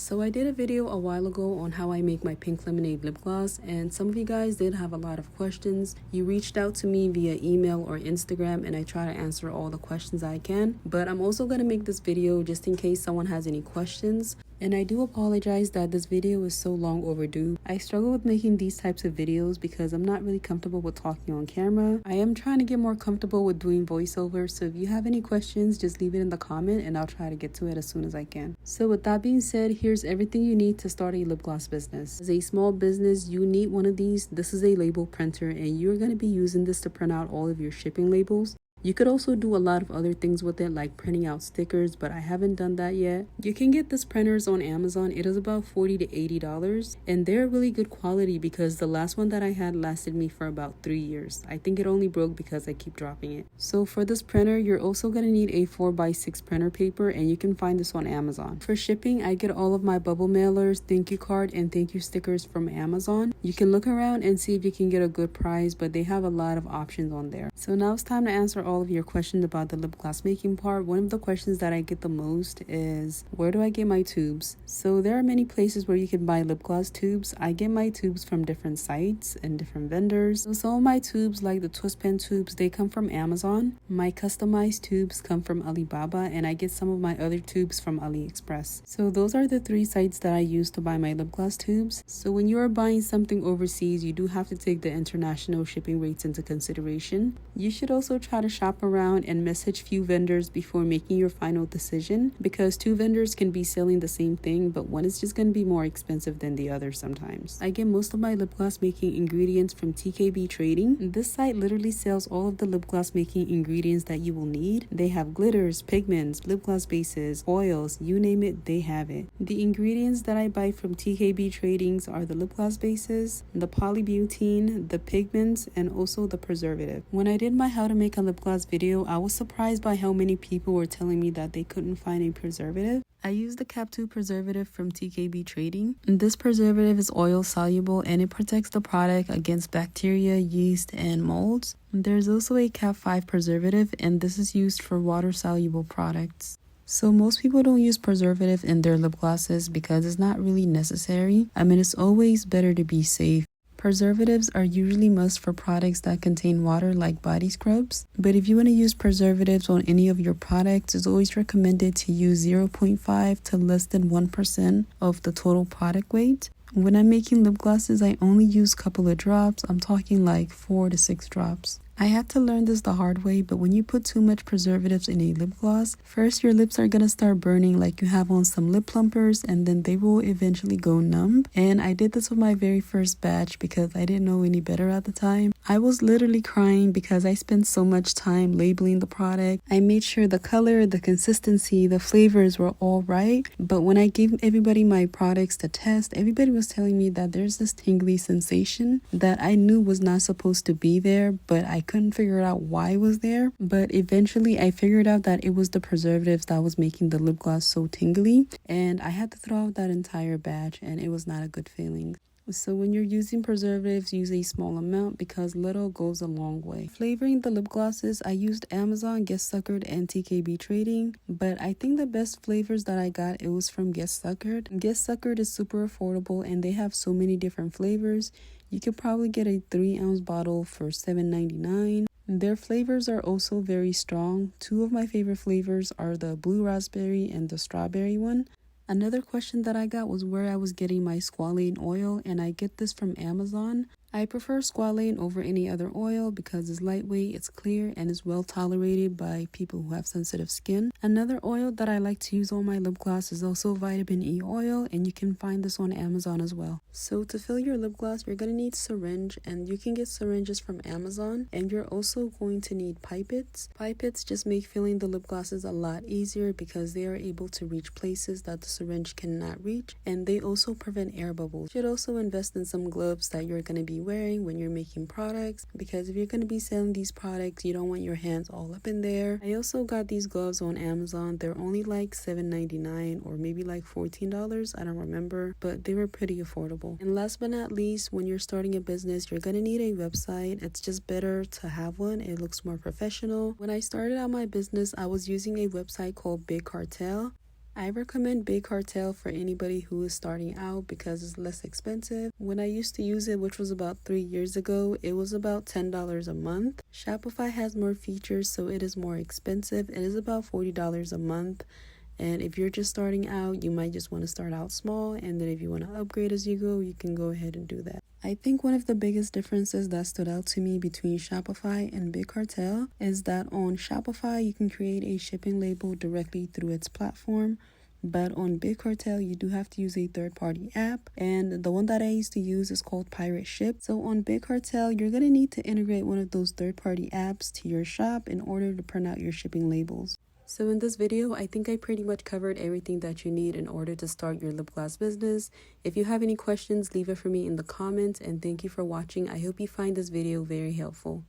So I did a video a while ago on how I make my pink lemonade lip gloss, and some of you guys did have a lot of questions. You reached out to me via email or Instagram, and I try to answer all the questions I can. But I'm also going to make this video just in case someone has any questions. And I do apologize that this video is so long overdue. I struggle with making these types of videos because I'm not really comfortable with talking on camera. I am trying to get more comfortable with doing voiceover, so if you have any questions, just leave it in the comment and I'll try to get to it as soon as I can. So with that being said, here's everything you need to start a lip gloss business. As a small business, you need one of these. This is a label printer and you're going to be using this to print out all of your shipping labels. You could also do a lot of other things with it, like printing out stickers, but I haven't done that yet. You can get this printers on Amazon. It is about $40 to $80, and they're really good quality because the last one that I had lasted me for about 3 years. I think it only broke because I keep dropping it. So for this printer, you're also going to need a 4x6 printer paper, and you can find this on Amazon. For shipping, I get all of my bubble mailers, thank you card, and thank you stickers from Amazon. You can look around and see if you can get a good price, but they have a lot of options on there. So now it's time to answer all of your questions about the lip gloss making part. One of the questions that I get the most is, where do I get my tubes? So there are many places where you can buy lip gloss tubes. I get my tubes from different sites and different vendors. So some of my tubes, like the twist pen tubes, they come from Amazon. My customized tubes come from Alibaba, and I get some of my other tubes from AliExpress. So those are the 3 sites that I use to buy my lip gloss tubes. So when you are buying something overseas, you do have to take the international shipping rates into consideration. You should also try to shop around and message few vendors before making your final decision, because 2 vendors can be selling the same thing, but one is just going to be more expensive than the other sometimes. I get most of my lip gloss making ingredients from TKB Trading. This site literally sells all of the lip gloss making ingredients that you will need. They have glitters, pigments, lip gloss bases, oils, you name it, they have it. The ingredients that I buy from TKB Tradings are the lip gloss bases, the polybutene, the pigments, and also the preservative. When I did my how to make a lip gloss video, I was surprised by how many people were telling me that they couldn't find a preservative. I used the Cap 2 preservative from TKB Trading. This preservative is oil soluble and it protects the product against bacteria, yeast, and molds. There's also a Cap 5 preservative, and this is used for water soluble products. So most people don't use preservative in their lip glosses because it's not really necessary. I mean, it's always better to be safe. Preservatives are usually must for products that contain water, like body scrubs. But if you want to use preservatives on any of your products, it's always recommended to use 0.5 to less than 1% of the total product weight. When I'm making lip glosses, I only use a couple of drops. I'm talking like 4 to 6 drops. I had to learn this the hard way, but when you put too much preservatives in a lip gloss, first your lips are gonna start burning like you have on some lip plumpers, and then they will eventually go numb. And I did this with my very first batch because I didn't know any better at the time. I was literally crying because I spent so much time labeling the product. I made sure the color, the consistency, the flavors were all right. But when I gave everybody my products to test, everybody was telling me that there's this tingly sensation that I knew was not supposed to be there, but I couldn't figure out why it was there. But eventually I figured out that it was the preservatives that was making the lip gloss so tingly, and I had to throw out that entire batch, and it was not a good feeling. So when you're using preservatives, use a small amount because little goes a long way. Flavoring the lip glosses, I used Amazon, Get Suckered, and TKB Trading, but I think the best flavors that I got, it was from Get Suckered. Get Suckered is super affordable and they have so many different flavors. You could probably get a 3-ounce bottle for $7.99. Their flavors are also very strong. 2 of my favorite flavors are the blue raspberry and the strawberry one. Another question that I got was where I was getting my squalane oil, and I get this from Amazon. I prefer squalane over any other oil because it's lightweight, it's clear, and is well tolerated by people who have sensitive skin. Another oil that I like to use on my lip gloss is also vitamin E oil, and you can find this on Amazon as well. So to fill your lip gloss, you're going to need syringe, and you can get syringes from Amazon, and you're also going to need pipettes. Pipettes just make filling the lip glosses a lot easier because they are able to reach places that the syringe cannot reach, and they also prevent air bubbles. You should also invest in some gloves that you're going to be wearing when you're making products, because if you're going to be selling these products, you don't want your hands all up in there. I also got these gloves on Amazon. They're only like $7.99 or maybe like $14, I don't remember, but they were pretty affordable. And last but not least, when you're starting a business, you're going to need a website. It's just better to have one. It looks more professional. When I started out my business, I was using a website called Big Cartel. I recommend Big Cartel for anybody who is starting out because it's less expensive. When I used to use it, which was about 3 years ago, it was about $10 a month. Shopify has more features, so it is more expensive. It is about $40 a month. And if you're just starting out, you might just want to start out small. And then if you want to upgrade as you go, you can go ahead and do that. I think one of the biggest differences that stood out to me between Shopify and Big Cartel is that on Shopify, you can create a shipping label directly through its platform. But on Big Cartel, you do have to use a third-party app. And the one that I used to use is called Pirate Ship. So on Big Cartel, you're going to need to integrate one of those third-party apps to your shop in order to print out your shipping labels. So in this video, I think I pretty much covered everything that you need in order to start your lip gloss business. If you have any questions, leave it for me in the comments, and thank you for watching. I hope you find this video very helpful.